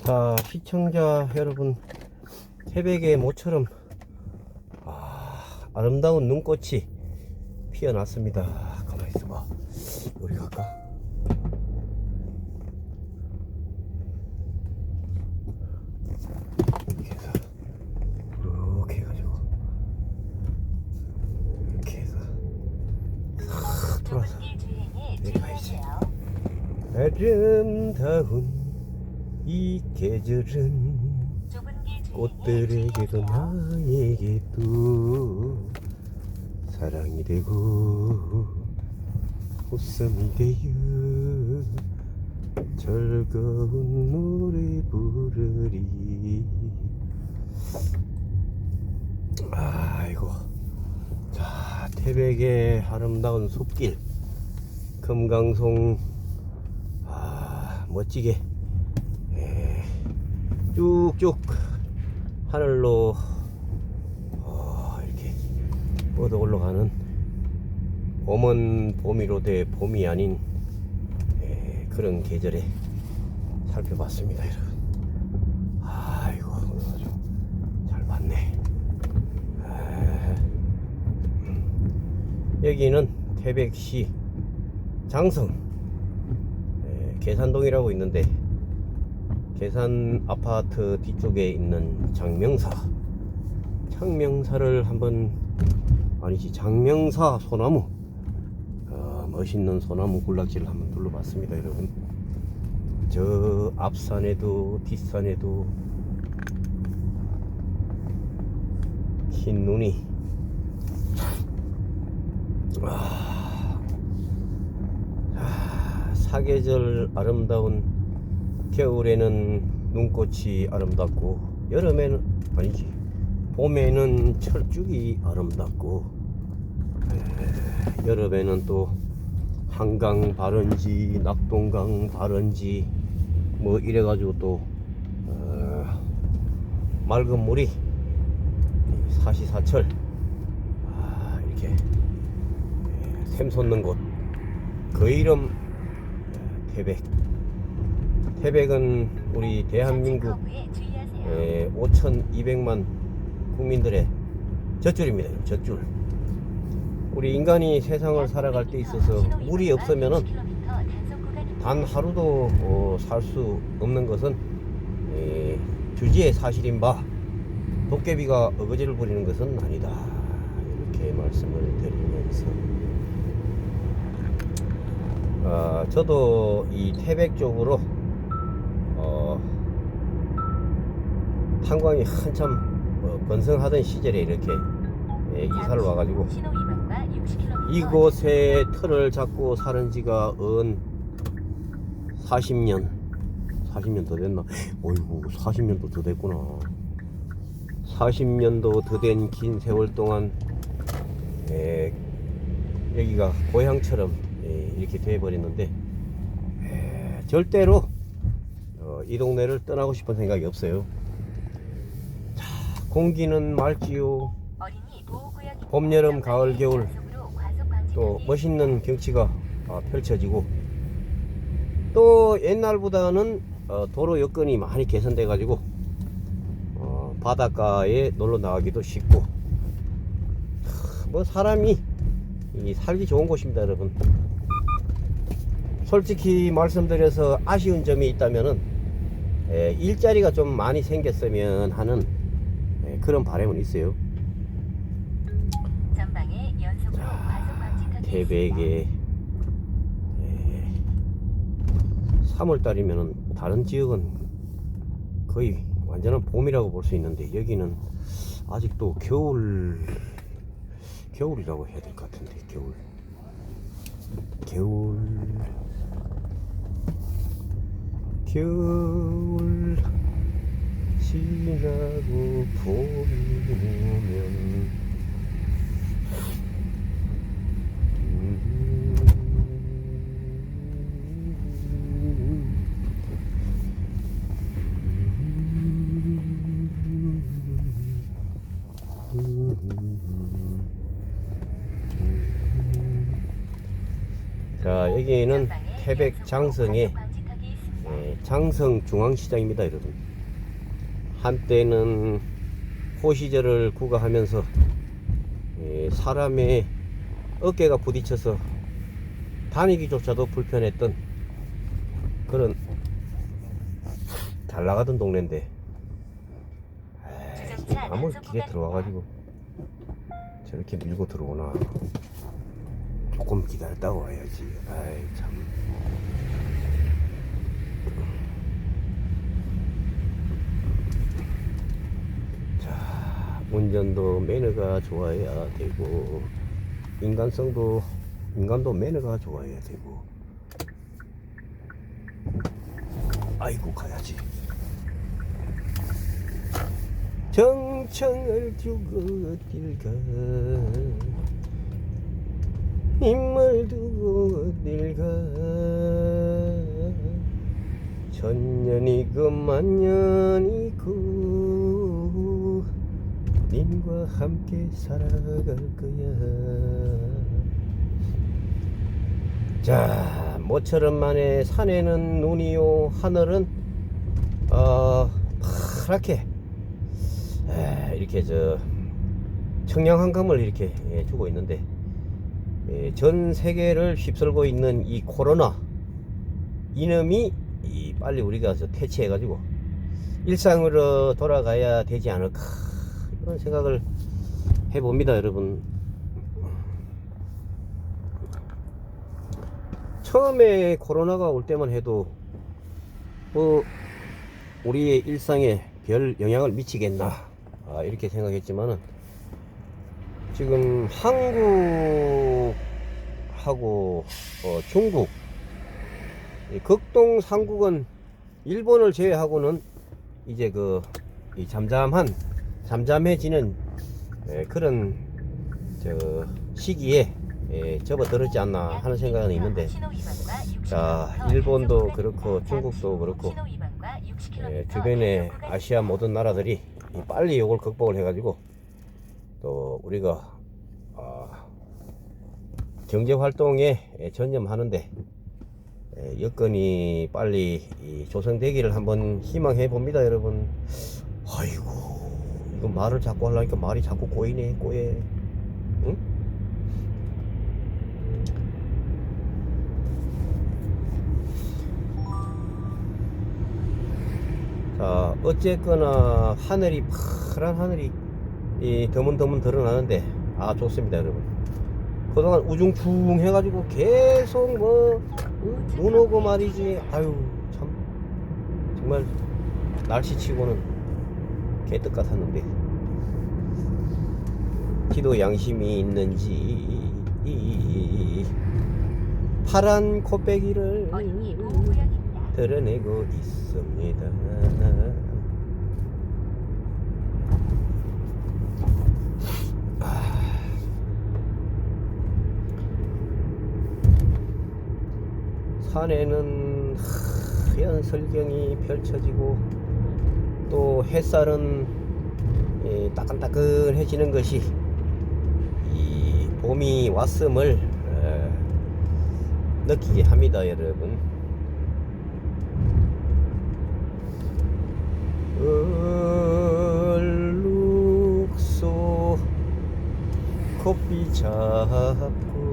자, 시청자 여러분, 태백의 모처럼 아름다운 눈꽃이 피어났습니다. 가만히 있어봐. 여기 갈까? 이렇게 해서 이렇게 해가지고 이렇게 해서 싹 돌아서 여기 가야지. 아름다운 이 계절은 꽃들에게도 나에게도 사랑이 되고 웃음이 되어 즐거운 노래 부르리. 아이고, 자, 태백의 아름다운 숲길 금강송 멋지게 쭉쭉 하늘로 이렇게 뻗어 올라가는 봄은 봄이로되 봄이 아닌 그런 계절에 살펴봤습니다, 여러분. 아이고, 아주 잘 봤네. 여기는 태백시 장성 계산동이라고 있는데, 계산 아파트 뒤쪽에 있는 장명사를 한번, 아니지, 장명사 소나무, 멋있는 소나무 군락지를 한번 둘러봤습니다, 여러분. 저 앞산에도 뒷산에도 흰 눈이 사계절 아름다운, 겨울에는 눈꽃이 아름답고, 여름에는, 아니지, 봄에는 철쭉이 아름답고, 여름에는 또 한강 발원지, 낙동강 발원지 뭐 이래가지고 또 맑은 물이 사시사철 이렇게 샘솟는 곳, 그 이름 태백은 우리 대한민국 5,200만 국민들의 젖줄입니다. 젖줄. 우리 인간이 세상을 살아갈 때 있어서 물이 없으면은 단 하루도 살 수 없는 것은 주지의 사실인 바, 도깨비가 어거지를 부리는 것은 아니다, 이렇게 말씀을 드리면서 저도 이 태백 쪽으로 탄광이 한참 번성하던 시절에 이렇게 이사를 와가지고 이곳에 터를 잡고 사는 지가 40년 더 됐나? 어이구, 40년도 더 됐구나. 40년도 더 된 긴 세월 동안 여기가 고향처럼 이렇게 돼버렸는데, 절대로 이 동네를 떠나고 싶은 생각이 없어요. 자, 공기는 맑지요. 봄, 여름, 가을, 겨울 또 멋있는 경치가 펼쳐지고, 또 옛날보다는 도로 여건이 많이 개선돼 가지고 바닷가에 놀러 나가기도 쉽고, 뭐 사람이 살기 좋은 곳입니다, 여러분. 솔직히 말씀드려서 아쉬운 점이 있다면은 일자리가 좀 많이 생겼으면 하는 그런 바람은 있어요. 자, 태백에 3월달이면은 다른 지역은 거의 완전한 봄이라고 볼 수 있는데, 여기는 아직도 겨울이라고 해야 될 것 같은데, 겨울 지나고 봄이 오면 자, 여기는 태백 장성에 장성 중앙시장입니다, 여러분. 한때는 호시절을 구가하면서 사람의 어깨가 부딪혀서 다니기조차도 불편했던 그런 잘 나가던 동네인데, 아무 길에 들어와가지고 저렇게 밀고 들어오나. 조금 기다렸다가 와야지. 아이 참. 자, 운전도 매너가 좋아야 되고, 인간도 매너가 좋아야 되고. 아이고 가야지. 정청을 두고 어딜 가, 힘을 두고 어딜 가. 천년이고 만년이고 님과 함께 살아갈 거야. 자, 모처럼 만에 산에는 눈이요, 하늘은 파랗게 이렇게 청량한감을 이렇게 주고 있는데, 전 세계를 휩쓸고 있는 이 코로나, 이놈이 빨리 우리가 퇴치해 가지고 일상으로 돌아가야 되지 않을까, 이런 생각을 해봅니다, 여러분. 처음에 코로나가 올 때만 해도 우리의 일상에 별 영향을 미치겠나, 이렇게 생각했지만은, 지금 한국하고 중국, 극동 3국은 일본을 제외하고는 이제 이 잠잠해지는 그런 시기에 접어들었지 않나 하는 생각은 있는데, 자, 일본도 그렇고 중국도 그렇고 주변의 아시아 모든 나라들이 빨리 이걸 극복을 해가지고 또 우리가 경제 활동에 전념하는데 여건이 빨리 조성되기를 한번 희망해 봅니다, 여러분. 아이고, 이거 말을 자꾸 하려니까 말이 자꾸 꼬이네, 꼬여. 응? 자, 어쨌거나 하늘이, 파란 하늘이 드문드문 드러나는데, 좋습니다, 여러분. 그동안 우중충 해가지고 계속 눈 오고 말이지. 아유 참, 정말 날씨치고는 개떡 같았는데, 기도 양심이 있는지 파란 코빼기를 드러내고 있습니다. 산에는 하얀 설경이 펼쳐지고, 또 햇살은 따끈따끈해지는 것이 이 봄이 왔음을 느끼게 합니다, 여러분. 얼룩소 곱비 잡고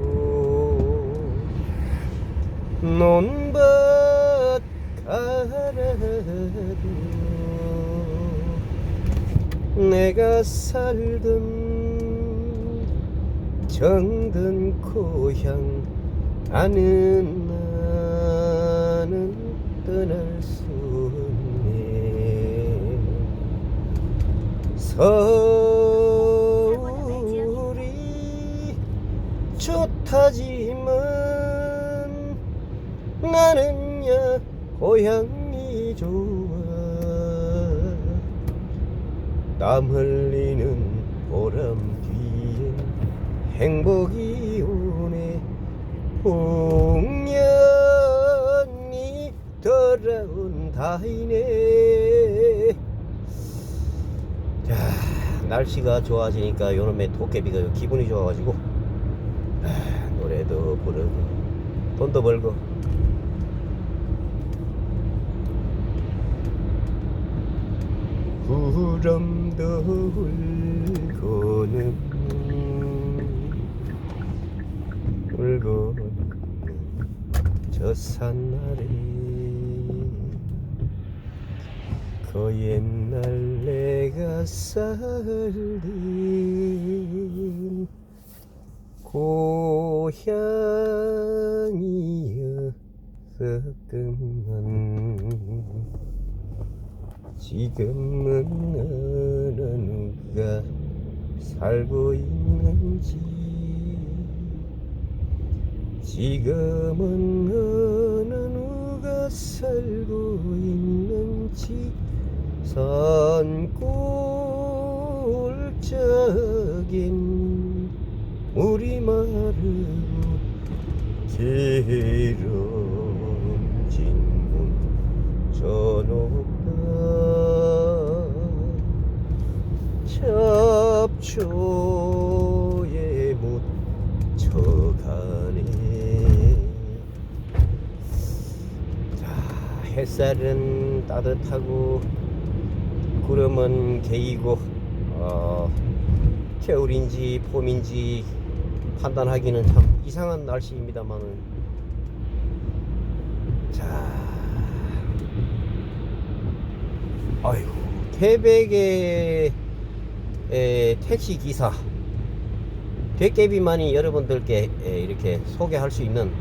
논밭 가라도 내가 살던 정든 고향 아는 나는 떠날 수 없네. 서울이 좋다지만 나는야 고향이 좋아. 땀 흘리는 보람 뒤에 행복이 오네. 풍년이 돌아온다이네. 자, 날씨가 좋아지니까 요놈의 도깨비가 기분이 좋아가지고 노래도 부르고 돈도 벌고 구름도 울고는 저 산날에 그 옛날 내가 살던 고향이었건만 지금은 어느 누가 살고 있는지 지금은 어느 누가 살고 있는지 산골짜긴 우리 마르고 기름진 문 저녁다 잡초에 묻혀가네. 자, 햇살은 따뜻하고 구름은 개이고 겨울인지 봄인지 판단하기는 참 이상한 날씨입니다만은, 자, 아이고, 태백의 택시 기사 되깨비만이 여러분들께 이렇게 소개할 수 있는,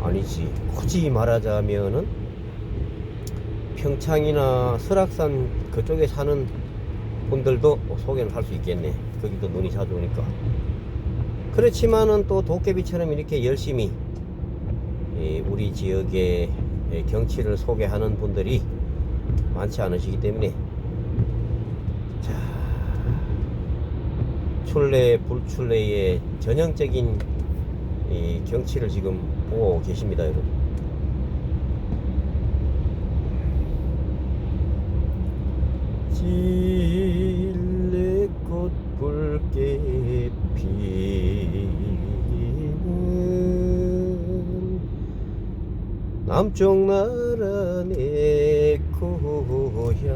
아니지, 굳이 말하자면은 평창이나 설악산 그쪽에 사는 분들도 소개를 할 수 있겠네. 거기도 눈이 자주 오니까. 그렇지만은 또 도깨비처럼 이렇게 열심히 우리 지역의 경치를 소개하는 분들이 많지 않으시기 때문에, 자, 출래 불출래의 전형적인 이 경치를 지금 보고 계십니다, 여러분. 진래꽃 붉게 피는 남쪽 나라 내 고향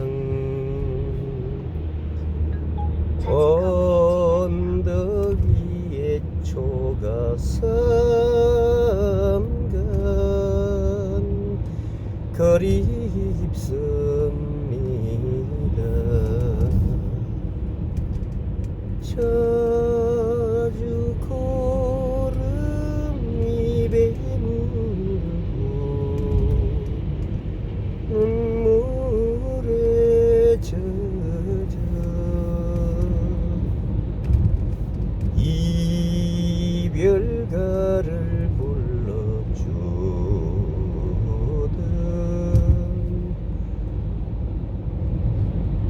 언덕 위에 초가삼간 그립습니다. 자주 고름 입에 물고 눈물에 젖어 이별가를 불러주던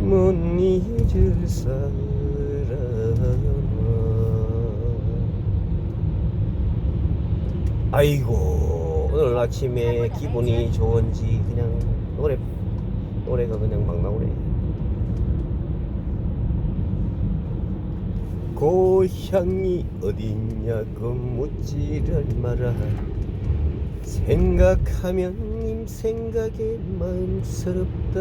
못 잊을 사람아. 아이고, 오늘 아침에 기분이 좋은지 그냥 노래가 그냥 막 나오네. 고향이 어딨냐고 묻지를 마라. 생각하면 님 생각에 마음스럽다.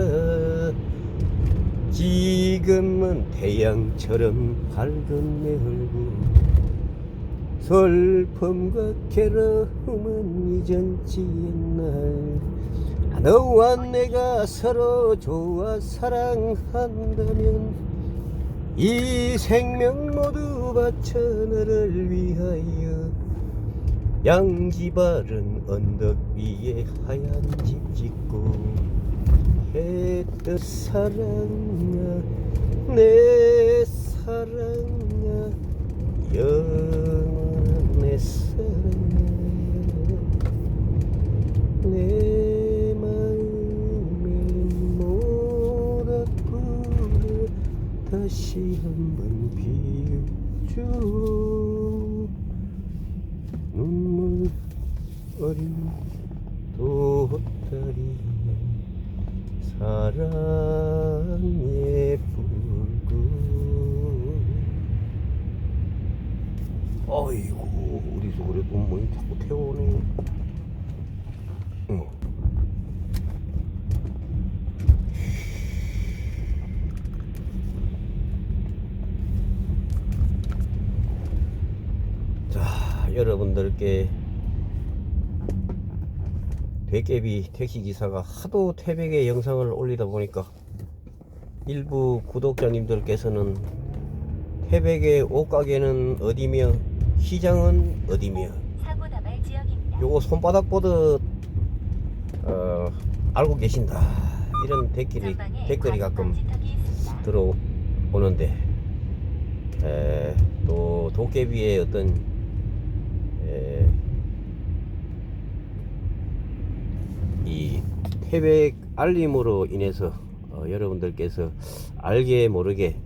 지금은 태양처럼 밝은 내 얼굴 슬픔과 괴로움은 이전지 옛날. 너와 내가 서로 좋아 사랑한다면 이 생명 모두 바쳐 너를 위하여. 양지 바른 언덕 위에 하얀 집 짓고 했던 사랑아 내 사랑아 영원한 내 사랑아 내 마음에 모닥불을 다시 한번 피우죠. 눈물 어린 도다리 사랑의 불꽃. 아이고, 어디서 그래 또 뭐 자꾸 태워오네. 여러분들께 백개비 택시기사가 하도 태백의 영상을 올리다 보니까 일부 구독자님들께서는 태백의 옷가게는 어디며 시장은 어디며 요거 손바닥 보듯 알고 계신다 이런 댓글이 가끔 들어오는데 또 도깨비의 어떤 이 태백 알림으로 인해서 여러분들께서 알게 모르게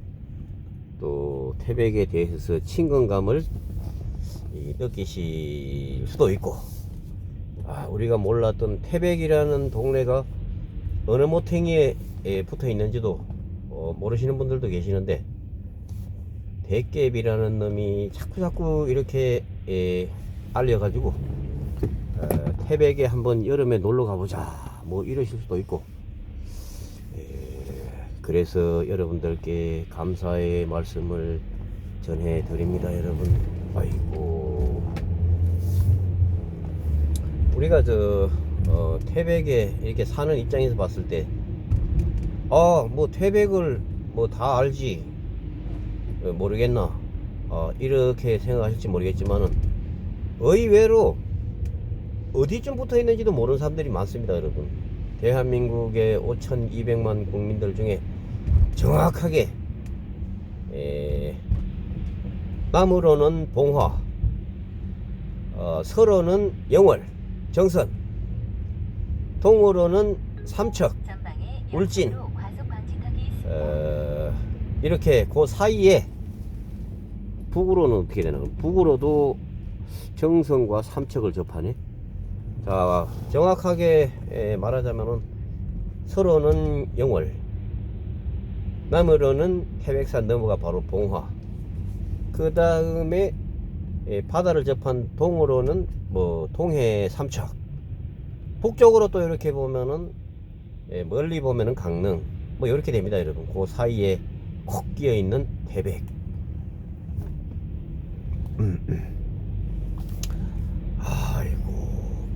또 태백에 대해서 친근감을 느끼실 수도 있고, 우리가 몰랐던 태백이라는 동네가 어느 모탱이에 붙어 있는지도 모르시는 분들도 계시는데, 대깨비라는 놈이 자꾸 이렇게 알려가지고 태백에 한번 여름에 놀러 가보자 뭐 이러실 수도 있고, 그래서 여러분들께 감사의 말씀을 전해 드립니다. 여러분, 아이고, 우리가 태백에 이렇게 사는 입장에서 봤을 때 뭐 태백을 뭐 다 알지 모르겠나 이렇게 생각하실지 모르겠지만은 의외로 어디쯤 붙어 있는지도 모르는 사람들이 많습니다. 여러분, 대한민국의 5,200만 국민들 중에 정확하게 남으로는 봉화, 서로는 영월, 정선, 동으로는 삼척, 울진, 이렇게 그 사이에 북으로는 어떻게 되나? 북으로도 정선과 삼척을 접하네. 자, 정확하게 말하자면은 서로는 영월, 남으로는 태백산 넘어가 바로 봉화, 그 다음에 바다를 접한 동으로는 뭐 동해 삼척, 북쪽으로 또 이렇게 보면은 멀리 보면은 강릉, 뭐 이렇게 됩니다. 여러분, 그 사이에 콕 끼어 있는 태백. 아이고,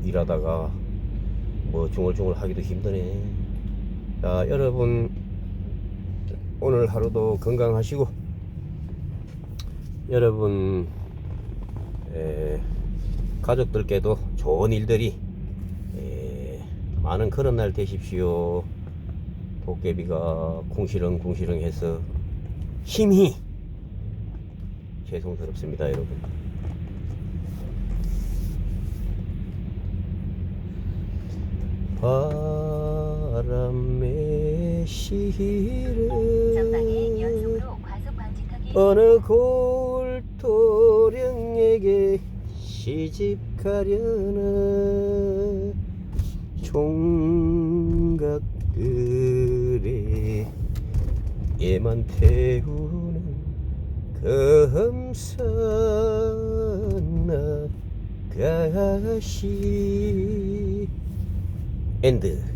일하다가 뭐 중얼중얼 하기도 힘드네. 자, 여러분, 오늘 하루도 건강하시고, 여러분 가족들께도 좋은 일들이 많은 그런 날 되십시오. 도깨비가 궁시렁궁시렁 해서 힘이 죄송스럽습니다. 여러분, 바람의 시를 어느 골토령에게 시집가려나 총각들의 예만 태우는 검사나가시 엔드.